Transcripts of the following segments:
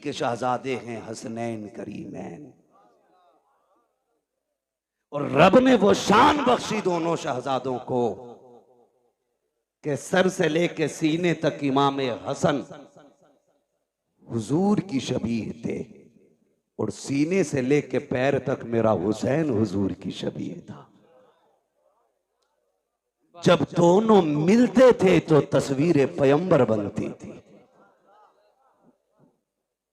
के शहजादे हैं हसनैन करीमैन। और रब ने वो शान बख्शी दोनों शहजादों को कि सर से लेके सीने तक इमाम हसन हुजूर की शबीह थे और सीने से लेके पैर तक मेरा हुसैन हुजूर की शबीह था। जब दोनों मिलते थे तो तस्वीर पैगंबर बनती थी,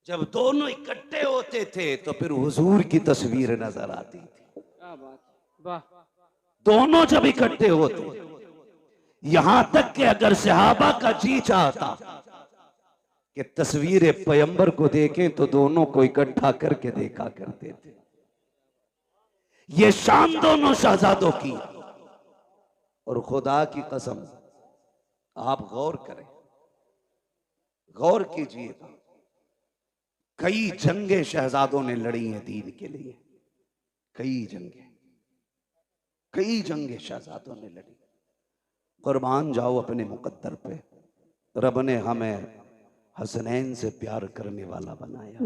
जब दोनों इकट्ठे होते थे तो फिर हुजूर की तस्वीर नजर आती थी। वाह, दोनों जब इकट्ठे होते, यहां तक कि अगर सहाबा का जी चाहता कि तस्वीर पैगंबर को देखें तो दोनों को इकट्ठा करके देखा करते थे। ये शान दोनों शहजादों की। और खुदा की कसम, आप गौर करें, गौर कीजिएगा, कई जंगें शहजादों ने लड़ी हैं दीन के लिए, कई जंगें शहजादों ने लड़ी। कुर्बान जाओ अपने मुकद्दर पे, रब ने हमें हसनैन से प्यार करने वाला बनाया,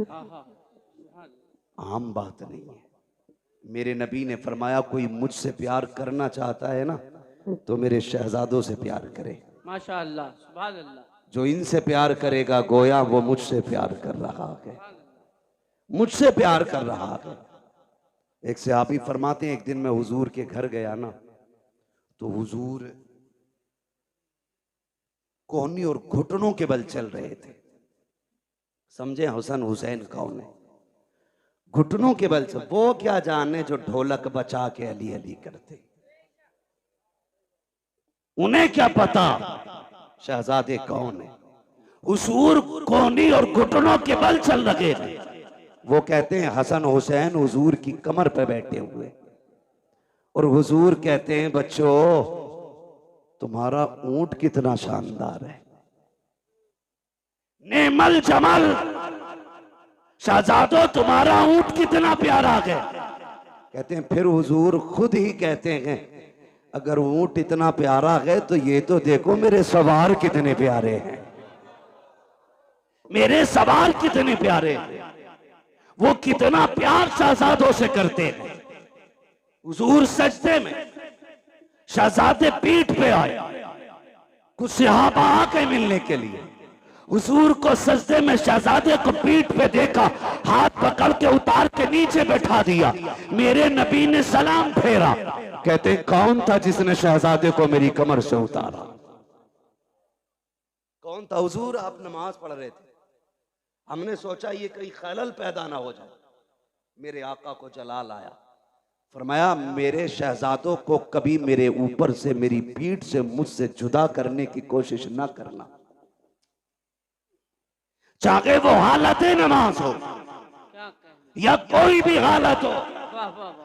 आम बात नहीं है। मेरे नबी ने फरमाया कोई मुझसे प्यार करना चाहता है ना तो मेरे शहजादों से प्यार करे। माशाअल्लाह, सुभान अल्लाह। जो इनसे प्यार करेगा गोया वो मुझसे प्यार कर रहा है, मुझसे प्यार कर रहा है। एक सहाबी फरमाते हैं एक दिन मैं हुजूर के घर गया ना तो हुजूर कोहनी और घुटनों के बल चल रहे थे। समझे हसन हुसैन कौन है? घुटनों के बल से। वो क्या जाने जो ढोलक बचा के अली अली करते, उन्हें क्या पता शहजादे कौन है। हुजूर कोहनी और घुटनों के बल चल रहे थे। वो कहते हैं हसन हुसैन हुजूर की कमर पे बैठे हुए और हुजूर कहते हैं बच्चों तुम्हारा ऊंट कितना शानदार है, नेमल जमल, शहजादो तुम्हारा ऊंट कितना प्यारा है। कहते हैं फिर हुजूर खुद ही कहते हैं अगर ऊंट इतना प्यारा है तो ये तो देखो मेरे सवार कितने प्यारे हैं, मेरे सवार कितने प्यारे हैं। वो कितना प्यार शहजादों से करते हैं। हुजूर सजदे में, शहजादे पीठ पे आए, कुछ सहाबा आ गए मिलने के लिए। हुजूर को सजदे में शहजादे को पीठ पे देखा, हाथ पकड़ के उतार के नीचे बैठा दिया। मेरे नबी ने सलाम फेरा। कहते कौन था जिसने शहजादे को मेरी कमर से उतारा? कौन था? हुजूर आप नमाज पढ़ रहे थे, हमने सोचा ये कहीं खलल पैदा ना हो जाए। मेरे आका को जलाल आया, फरमाया मेरे शहजादों को कभी मेरे ऊपर से, मेरी पीठ से, मुझसे जुदा करने की कोशिश ना करना, चाहे वो हालत नमाज हो या कोई भी हालत हो।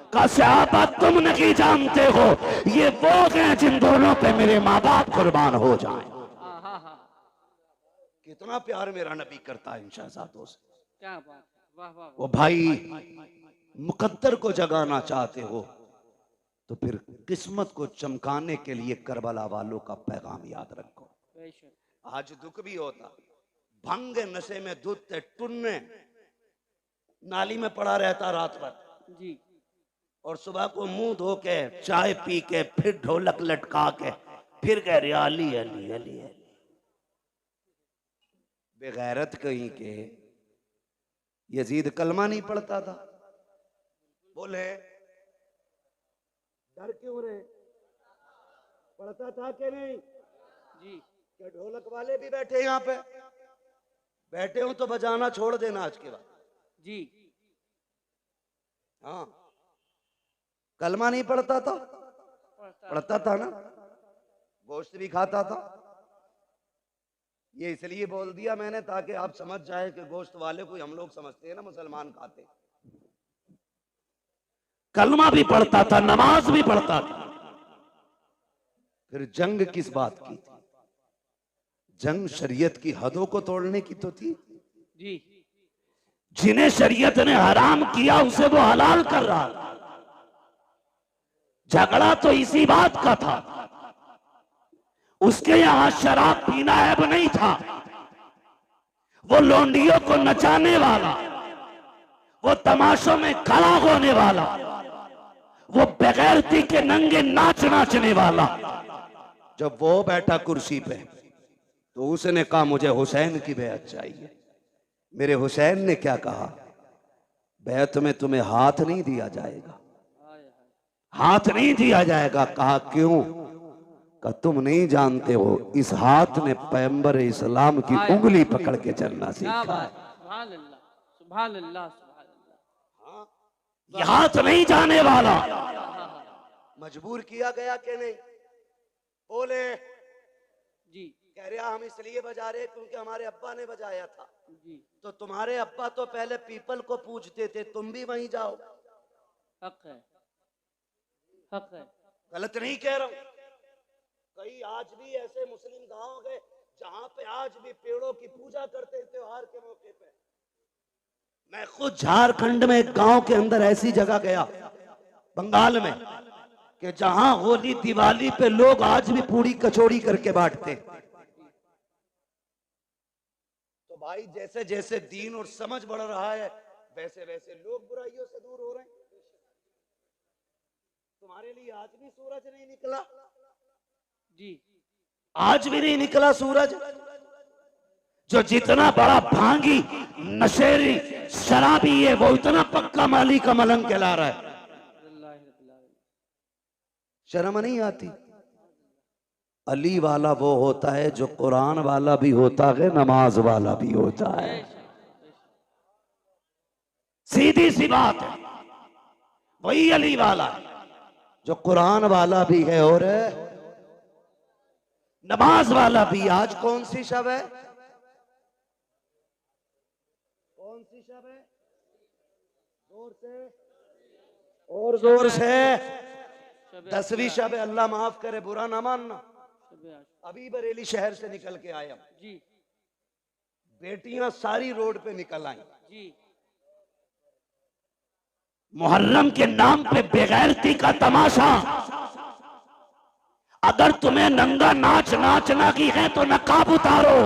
का सहाबा तुम नहीं जानते हो ये वो हैं जिन दोनों पे मेरे माँ बाप कुर्बान हो जाएं। कितना प्यार मेरा नबी करता है इन शहजादों से। क्या बात, वाह वाह। वो भाई मुकद्दर को जगाना चाहते हो तो फिर किस्मत को चमकाने के लिए करबला वालों का पैगाम याद रखो। आज दुख भी होता, भंग नशे में दूध टुन्ने नाली में पड़ा रहता रात भर जी, और सुबह को मुंह धो के चाय पी के फिर ढोलक लटका के फिर कह रहे अली अली अली अली। बेगैरत कहीं के यजीद कलमा नहीं पढ़ता था, बोले डर क्यों रहे? पढ़ता था कि नहीं? जी, क्या ढोलक वाले भी बैठे यहाँ पे? बैठे हो तो बजाना छोड़ देना आज के बाद। जी, हाँ, कलमा नहीं पढ़ता था? पढ़ता था ना, गोश्त भी खाता था। ये इसलिए बोल दिया मैंने ताकि आप समझ जाए कि गोश्त वाले को हम लोग समझते हैं ना मुसलमान खाते। कलमा भी पढ़ता था, नमाज भी पढ़ता था। फिर जंग किस बात की थी? जंग शरीयत की हदों को तोड़ने की तो थी। जी, जिन्हें शरीयत ने हराम किया उसे वो हलाल कर रहा। झगड़ा तो इसी बात का था। उसके यहां शराब पीना ऐब नहीं था, वो लौंडियों को नचाने वाला, वो तमाशों में खड़ा होने वाला, वो बेगैरती के नंगे नाच नाचने वाला, जब वो बैठा कुर्सी पे तो उसने कहा मुझे हुसैन की बैत चाहिए। मेरे हुसैन ने क्या कहा, बैत में तुम्हें हाथ नहीं दिया जाएगा, हाथ नहीं दिया जाएगा। कहा क्यों? कहा तुम नहीं जानते हो, इस हाथ ने पैगंबर इस्लाम की उंगली पकड़ के चलना क्या सीखा। बात, सुभान अल्लाह, सुभान अल्लाह, सुभान अल्लाह। ये हाथ नहीं जाने वाला। हाँ, मजबूर किया गया कि नहीं? बोले जी कह रहा हम इसलिए बजा रहे क्योंकि हमारे अब्बा ने बजाया था। जी, तो तुम्हारे अब्बा तो पहले पीपल को पूजते थे, तुम भी वहीं जाओ। हक है, हक है। गलत नहीं कह रहा हूं। कई आज भी ऐसे मुस्लिम गांव गए जहां पे आज भी पेड़ों की पूजा करते हैं त्योहार के मौके पे। मैं खुद झारखंड में एक गांव के अंदर ऐसी जगह गया बंगाल में कि जहां होली दिवाली पे लोग आज भी पूरी कचौड़ी करके बांटते। तो भाई जैसे जैसे दीन और समझ बढ़ रहा है वैसे वैसे लोग बुराइयों से दूर हो रहे हैं। तुम्हारे लिए आज भी सूरज नहीं निकला? जी आज भी नहीं निकला सूरज। जो जितना बड़ा भांगी नशेरी शराबी है वो इतना पक्का माली का मलंग कहला रहा है। शर्म नहीं आती? अली वाला वो होता है जो कुरान वाला भी होता है, नमाज वाला भी होता है। सीधी सी बात है, वही अली वाला है जो कुरान वाला भी है और नमाज वाला भी। आज कौन सी शब है? कौन सी शब है? जोर से और जोर से। 10वीं शब है। अल्लाह माफ करे, बुरा ना मानना। अभी बरेली शहर से निकल के आया जी, बेटियां सारी रोड पे निकल आई। जी मुहर्रम के नाम पे बेगैरती का तमाशा। अगर तुम्हें नंगा नाच नाचना की है तो नकाब उतारो,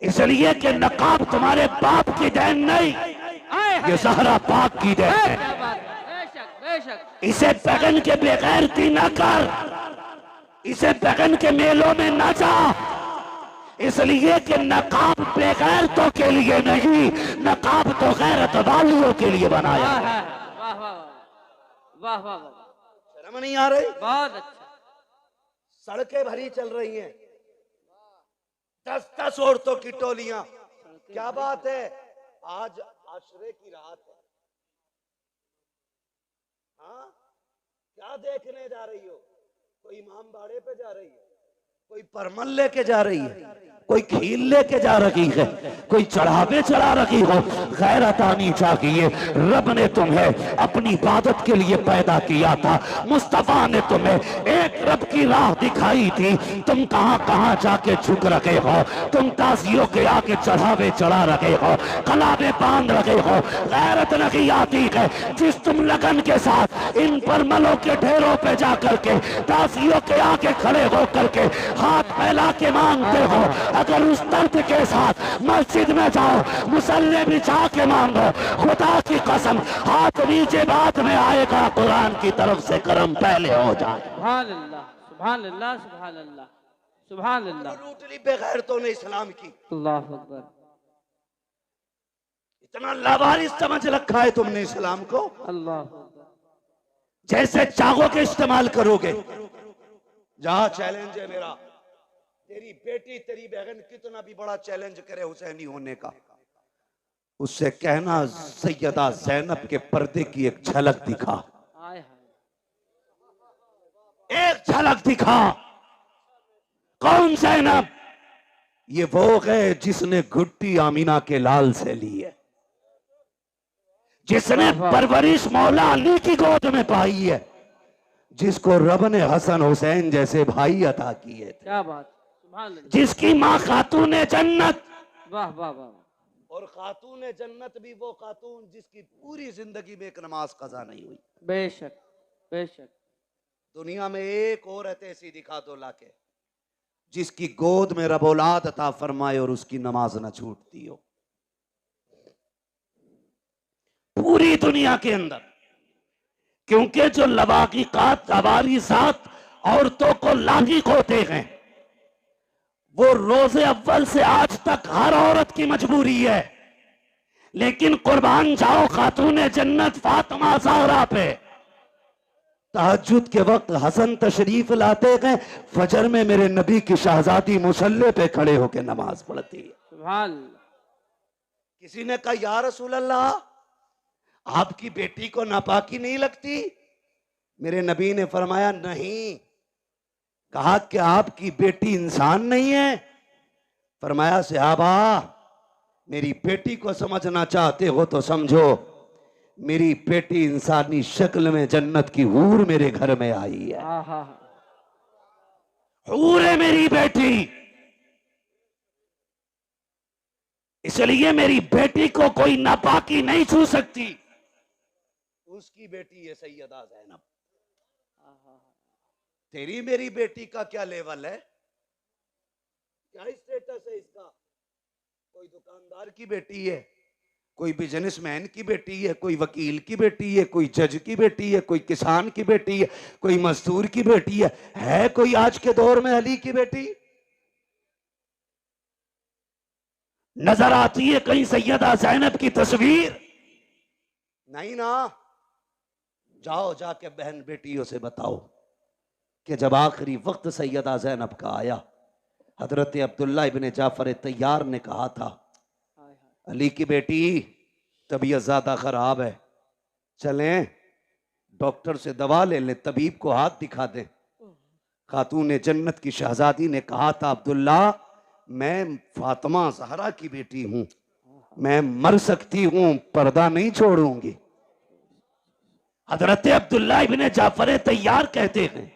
इसलिए कि नकाब तुम्हारे बाप की देन नहीं, ये ज़हरा पाक की देन है। क्या बात है, बेशक बेशक। इसे पैगन के बेगैरती न कर, इसे पैगन के मेलों में न जा, इसलिए कि नकाब बेगैरतों के लिए नहीं, नकाब तो गैरत वालियों के लिए बनाया वाह है। वाह वाह वाह वाह वाह, शर्म नहीं आ रही? बहुत अच्छा। सड़कें भरी चल रही हैं, 10-10 औरतों की टोलियां। क्या बात है? आज आशरे की रात है। हाँ, क्या देखने जा रही हो? कोई इमाम बाड़े पे जा रही है, कोई परमल लेके जा रही है, कोई खील लेके जा रही है, कोई चढ़ावे चढ़ा रही हो। गैरत आनी चाहिए। रब ने तुम्हें अपनी इबादत के लिए पैदा किया था। मुस्तफा ने तुम्हें एक रब की राह दिखाई थी। तुम कहां कहां जाके झुक रखे हो, तुम ताजियों के आके चढ़ावे चढ़ा रहे हो, कलावे बांध रहे हो। गैरत नहीं आती है जिस तुम लगन के साथ इन परमलों के ढेरों पे जा करके ताजियों के आगे खड़े हो करके हाथ फैला के मांगते हो। अगर उस दर्द के साथ मस्जिद में जाओ, मुसल्ले बिछा के मांगो, खुदा की कसम हाथ नीचे बाद में आएगा, कुरान की तरफ से करम पहले हो जाए। सुभान अल्लाह, सुभान अल्लाह, सुभान अल्लाह, सुभान अल्लाह। लूटली बेगैरतों ने इस्लाम की। अल्लाह अकबर। इतना लावारिस समझ रखा है तुमने इस्लाम को। अल्लाह अकबर। जैसे चाहोगे इस्तेमाल करोगे। जहां चैलेंज है मेरा, तेरी बेटी तेरी बहन कितना भी बड़ा चैलेंज करे हुसैनी होने का, उससे कहना सैयदा ज़ैनब के पर्दे की एक झलक दिखा, आय हाय, एक झलक दिखा। कौन ज़ैनब? ये वो है जिसने घुट्टी आमीना के लाल से ली है, जिसने परवरिश मौला अली की गोद में पाई है, जिसको रब ने हसन हुसैन जैसे भाई अता किए थे, क्या बात, सुभान अल्लाह। जिसकी माँ खातून जन्नत। वाह वाह वाह, और खातून जन्नत भी वो खातून जिसकी पूरी जिंदगी में एक नमाज कज़ा नहीं हुई। बेशक बेशक। दुनिया में एक औरत ऐसी दिखा दो लाके जिसकी गोद में रब औलाद अता फरमाए और उसकी नमाज न छूटती हो पूरी दुनिया के अंदर। क्योंकि जो लवाकिकात अवारिसात औरतों को लागिक होते हैं, वो रोजे अव्वल से आज तक हर औरत की मजबूरी है। लेकिन कुर्बान जाओ खातून जन्नत फातिमा ज़हरा पे तहज्जुद के वक्त हसन तशरीफ लाते हैं, फजर में मेरे नबी की शहजादी मुसल्ले पे खड़े होकर नमाज पढ़ती है। सुभान अल्लाह। किसी ने कहा या रसूल अल्लाह, आपकी बेटी को नापाकी नहीं लगती? मेरे नबी ने फरमाया नहीं। कहा कि आपकी बेटी इंसान नहीं है? फरमाया सहाबा, मेरी बेटी को समझना चाहते हो तो समझो, मेरी बेटी इंसानी शक्ल में जन्नत की हूर मेरे घर में आई है। हूर है मेरी बेटी, इसलिए मेरी बेटी को कोई नापाकी नहीं छू सकती। उसकी बेटी है सैयदा ज़ैनब। तेरी मेरी बेटी का क्या लेवल है, क्या स्टेटस है इसका? कोई दुकानदार की बेटी है, कोई बिजनेसमैन की बेटी है, कोई वकील की बेटी है, कोई जज की बेटी है, कोई किसान की बेटी है, कोई मजदूर की बेटी है कोई आज के दौर में अली की बेटी? नजर आती है कहीं सैयदा ज़ैनब की तस्वीर? नहीं ना। जाओ जाके बहन बेटियों से बताओ कि जब आखिरी वक्त सैयदा ज़ैनब का आया, हजरत अब्दुल्ला इब्ने जाफर तैयार ने कहा था, अली की बेटी तबीयत ज्यादा खराब है, चलें डॉक्टर से दवा ले लें, तबीब को हाथ दिखा दें। खातून जन्नत की शहजादी ने कहा था, अब्दुल्ला मैं फातिमा ज़हरा की बेटी हूं, मैं मर सकती हूं, पर्दा नहीं छोड़ूंगी। हजरत अब्दुल्ला इब्ने जाफर तैयार कहते हैं,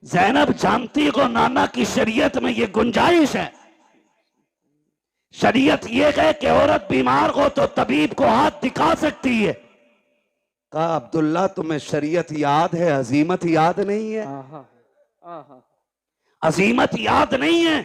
ज़ैनब जानती हो नाना की शरीयत में ये गुंजाइश है, शरीयत ये है कि औरत बीमार हो तो तबीब को हाथ दिखा सकती है। कहा अब्दुल्ला तुम्हें शरीयत याद है, अजीमत याद नहीं है? अजीमत याद नहीं है?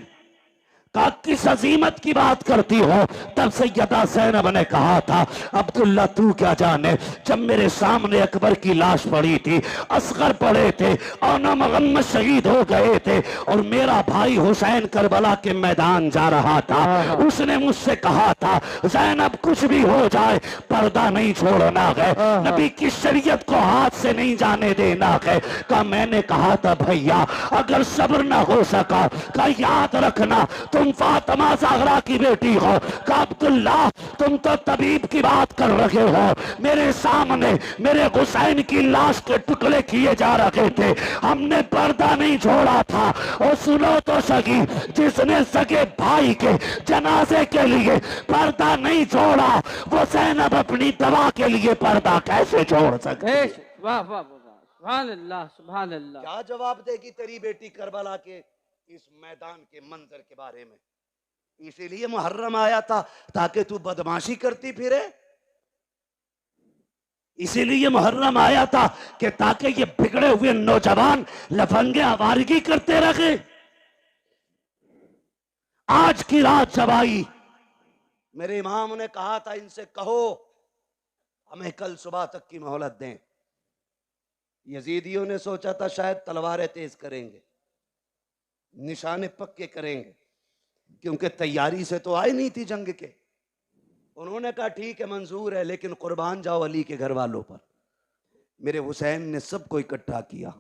कहा किस अजीमत की बात करती हो? तब सैयदा ज़ैनब ने कहा था, अब्दुल्ला तू क्या जाने, जब मेरे सामने अकबर की लाश पड़ी थी, असगर पड़े थे और मोहम्मद शहीद हो गए थे और मेरा भाई हुसैन करबला के मैदान जा रहा था, उसने मुझसे कहा था ज़ैनब कुछ भी हो जाए पर्दा नहीं छोड़ना है, नबी की शरीयत को हाथ से नहीं जाने देना है। का मैंने कहा था भैया अगर सब्र ना हो सका, का याद रखना तुम फातिमा ज़हरा की बेटी हो। का अब्दुल्ला तुम तो तबीब की बात कर रहे हो, मेरे सामने मेरे हुसैन की लाश के टुकड़े किए जा रहे थे, हमने पर्दा नहीं छोड़ा था। और सुनो तो सही, जिसने सगे भाई के जनाजे के लिए पर्दा नहीं छोड़ा, वो ज़ैनब अपनी दवा के लिए पर्दा कैसे छोड़ सकती? वाह वाह सुभान अल्लाह सुभान अल्लाह। क्या जवाब देगी तेरी बेटी करबला के इस मैदान के मंजर के बारे में? इसीलिए मुहर्रम आया था ताकि तू बदमाशी करती फिरे, इसीलिए मुहर्रम आया था कि ताकि ये बिगड़े हुए नौजवान लफंगे आवारगी करते रहे। आज की रात जब आई, मेरे इमाम ने कहा था इनसे कहो हमें कल सुबह तक की मोहलत दें। यजीदियों ने सोचा था शायद तलवारें तेज करेंगे, निशाने पक्के करेंगे, क्योंकि तैयारी से तो आई नहीं थी जंग के। उन्होंने कहा ठीक है मंजूर है, लेकिन कुर्बान जाओ अली के घर वालों पर। मेरे हुसैन ने सबको इकट्ठा किया,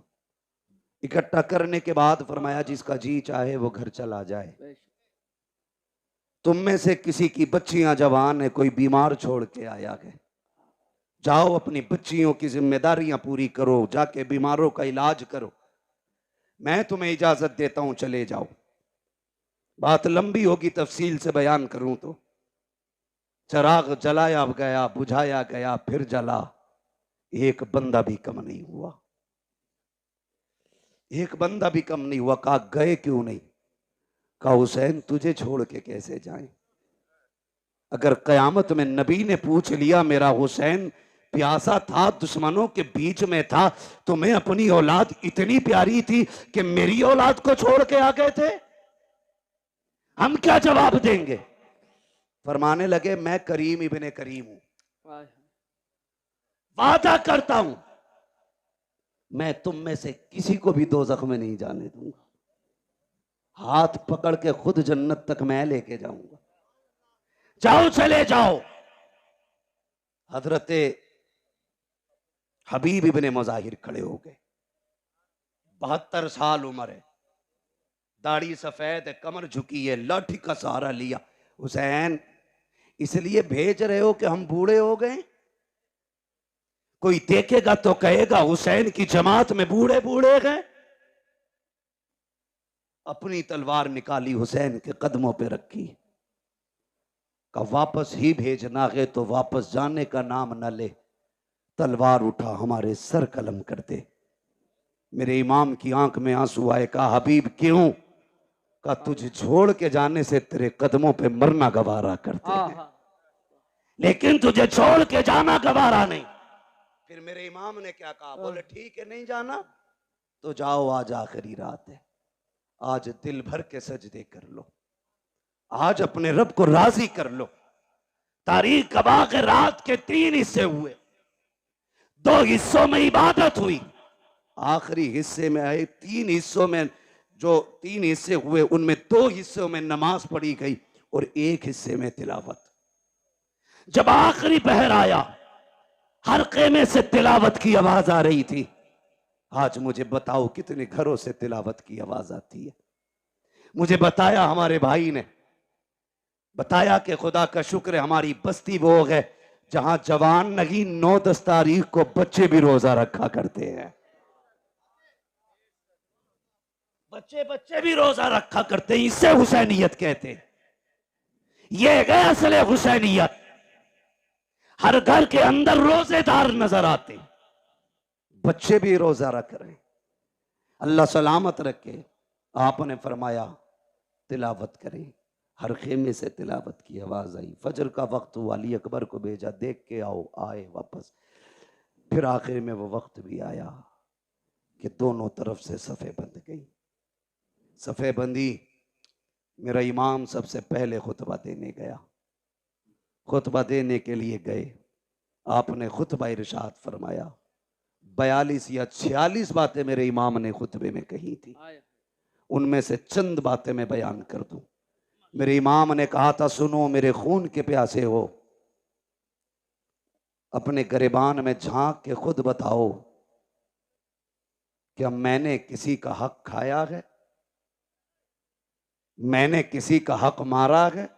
इकट्ठा करने के बाद फरमाया जिसका जी चाहे वो घर चला जाए, तुम में से किसी की बच्चियां जवान है, कोई बीमार छोड़ के आया है, जाओ अपनी बच्चियों की जिम्मेदारियां पूरी करो, जाके बीमारों का इलाज करो, मैं तुम्हें इजाजत देता हूं चले जाओ। बात लंबी होगी, तफसील से बयान करूं तो चराग जलाया गया, बुझाया गया, फिर जला, एक बंदा भी कम नहीं हुआ, एक बंदा भी कम नहीं हुआ। कहा गए क्यों नहीं? कहा हुसैन तुझे छोड़ के कैसे जाएं? अगर कयामत में नबी ने पूछ लिया मेरा हुसैन प्यासा था, दुश्मनों के बीच में था, तुम्हें अपनी औलाद इतनी प्यारी थी कि मेरी औलाद को छोड़ के आ गए थे, हम क्या जवाब देंगे? फरमाने लगे, मैं करीम इब्ने करीम हूं, वाह, वादा करता हूं मैं तुम में से किसी को भी दोज़ख में नहीं जाने दूंगा, हाथ पकड़ के खुद जन्नत तक मैं लेके जाऊंगा। जाओ, चले जाओ। हजरते हबीब इब्ने मुजाहिर खड़े हो गए। 72 साल उम्र है, दाढ़ी सफेद है, कमर झुकी है, लाठी का सहारा लिया। हुसैन, इसलिए भेज रहे हो कि हम बूढ़े हो गए? कोई देखेगा तो कहेगा हुसैन की जमात में बूढ़े बूढ़े गए। अपनी तलवार निकाली, हुसैन के कदमों पे रखी, का वापस ही भेजना है तो वापस जाने का नाम न ले, तलवार उठा हमारे सर कलम कर दे। मेरे इमाम की आंख में आंसू आए। कहा, हबीब क्यों? का तुझे छोड़ के जाने से तेरे कदमों पे मरना गवारा करते हैं, लेकिन तुझे छोड़ के जाना गवारा नहीं। फिर मेरे इमाम ने क्या कहा? बोले, ठीक है, नहीं जाना तो जाओ, आज आखिरी रात है, आज दिल भर के सजदे कर लो, आज अपने रब को राजी कर लो। तारीख कबा के रात के 3 हिस्से हुए, 2 हिस्सों में इबादत हुई, आखिरी हिस्से में आए 3 हिस्सों में, जो 3 हिस्से हुए उनमें 2 हिस्सों में नमाज पढ़ी गई और 1 हिस्से में तिलावत। जब आखिरी पहर आया, हर खेमे से तिलावत की आवाज आ रही थी। आज मुझे बताओ कितने घरों से तिलावत की आवाज आती है? मुझे बताया हमारे भाई ने, बताया कि खुदा का शुक्र है हमारी बस्ती वो है जहां जवान नहीं 9-10 तारीख को बच्चे भी रोजा रखा करते हैं। बच्चे बच्चे भी रोजा रखा करते हैं, इसे हुसैनियत कहते हैं। ये है असल हुसैनियत। हर घर के अंदर रोजेदार नजर आते, बच्चे भी रोजा रख रहे हैं। अल्लाह सलामत रखे। आपने फरमाया तिलावत करें। हर खेमे से तिलावत की आवाज आई। फजर का वक्त हुआ, अली अकबर को भेजा, देख के आओ। आए वापस। फिर आखिर में वो वक्त भी आया कि दोनों तरफ से सफ़े बंध गई। सफ़े बंदी, मेरा इमाम सबसे पहले खुतबा देने गया। खुतबा देने के लिए गए, आपने खुतबा इरशाद फरमाया। 42 या 46 बातें मेरे इमाम ने खुतबे में कही थी, उनमें से चंद बातें मैं बयान कर दूं। मेरे इमाम ने कहा था, सुनो मेरे खून के प्यासे हो, अपने गिरबान में झांक के खुद बताओ, क्या मैंने किसी का हक खाया है? मैंने किसी का हक मारा है?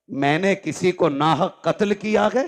मैंने किसी को नाहक कत्ल किया है?